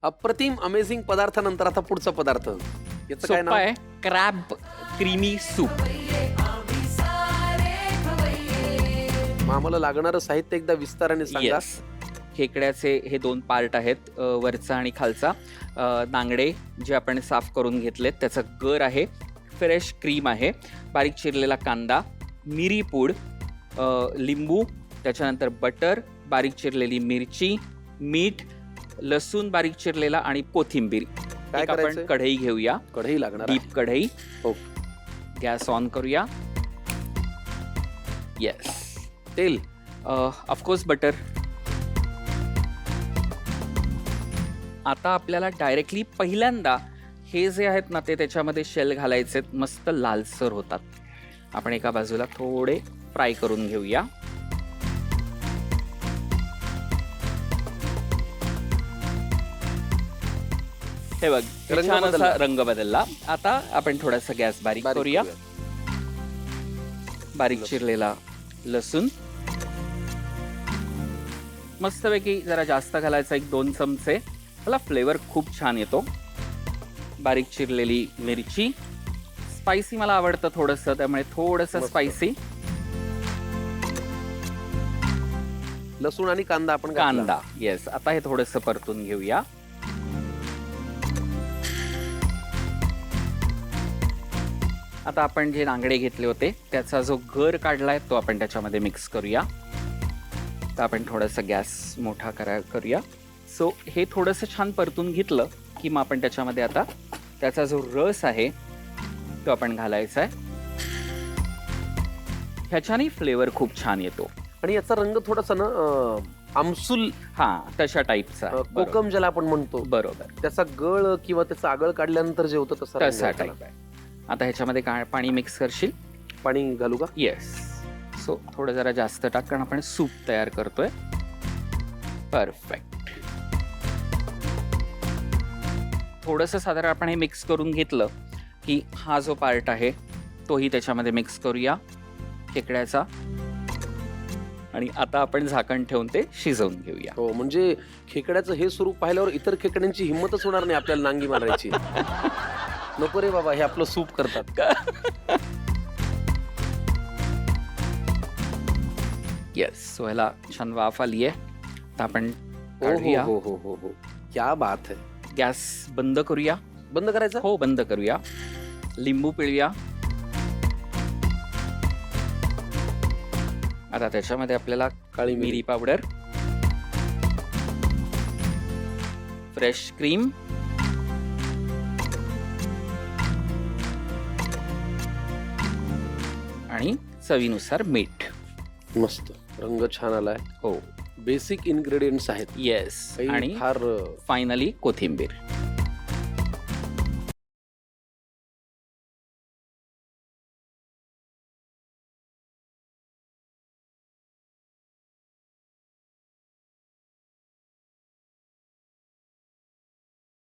अप्रतिम अमेझिंग पदार्थानंतर आता पुढचा पदार्थ याचं काय सोपं नाव? आहे. Crab creamy soup. मग आम्हाला लागणारं साहित्य एकदा विस्ताराने सांगा. येस. खेकड्याचे हे 2 पार्ट आहेत, वरचा आणि खालचा. नांगडे जे आपण साफ करून घेतलेत, त्याचा गर आहे, फ्रेश क्रीम आहे, बारीक चिरलेला कांदा, मिरी पूड, लिंबू, त्याच्यानंतर बटर, बारीक चिरलेली मिरची, मीठ, लसूण बारीक चिरलेला आणि कोथिंबीर. काय एक आपण करायचंय? कढई घेऊया, कढई लागणार आहे. डीप कढई. हो. गॅस ऑन करूया. येस. तेल. Of course butter. आता आपल्याला डायरेक्टली पहिल्यांदा हे जे आहेत ना, ते त्याच्यामध्ये शेल घालायचे, मस्त लालसर होतात. आपण एका बाजूला थोडे फ्राय करून घेऊया. हे बघ, रंग छान बदलला. असा रंग बदलला. आता आपण थोडासा गॅस बारीक करूया. बारीक चिरलेला लसूण मस्तपैकी जरा जास्त घालायचा, 1-2 चमचे. त्याला फ्लेवर खूप छान येतो. बारीक चिरलेली मिरची. स्पायसी मला आवडतं थोडंसं, त्यामुळे थोडंसं मस्त. स्पायसी. लसूण आणि कांदा आपण घातला. कांदा. येस. आता हे थोडंसं परतून घेऊया. आता आपण जे नांगडे घेतले होते त्याचा जो गर काढलाय तो आपण त्याच्यामध्ये मिक्स करूया. तर आपण थोडासा गॅस मोठा करूया. सो हे थोडंसं छान परतून घेतलं की मग आपण त्याच्यामध्ये आता त्याचा जो रस आहे तो आपण घालायचा आहे. ह्याच्याने फ्लेवर खूप छान येतो. आणि याचा रंग थोडासा ना आमसूल, हा, तशा टाईपचा. कोकम ज्याला आपण म्हणतो, बरोबर, त्याचा गळ किंवा त्याचा आगळ काढल्यानंतर जे होतं तसा रंग तसा होता. टाईप आहे. आता ह्याच्यामध्ये पाणी मिक्स करशील? पाणी घालू का? येस. सो थोडं जरा जास्त टाक, कारण आपण सूप तयार करतोय. परफेक्ट. थोडंसं साधारण आपण हे मिक्स करून घेतलं की हा जो पार्ट आहे तोही त्याच्यामध्ये मिक्स करूया खेकड्याचा. आणि आता आपण झाकण ठेवून ते शिजवून घेऊया. हो, म्हणजे खेकड्याचं हे स्वरूप पाहिल्यावर इतर खेकड्यांची हिंमतच होणार नाही आपल्याला नांगी मारायची. नको रे बाबा, हे आपलं सूप करतात. येस. सो ह्याला छान वाफ आली आहे. आता आपण हो काढूया. हो हो हो हो, क्या बात है. गॅस बंद करूया. बंद करायचं? हो, बंद करूया. लिंबू पिळूया. आता त्याच्यामध्ये आपल्याला काळी मिरी पावडर, फ्रेश क्रीम, आणि चवीनुसार मीठ. मस्त रंग छान आलाय. हो. बेसिक इन्ग्रेडियंट्स आहेत. येस. काही आणि फार फायनली कोथिंबीर.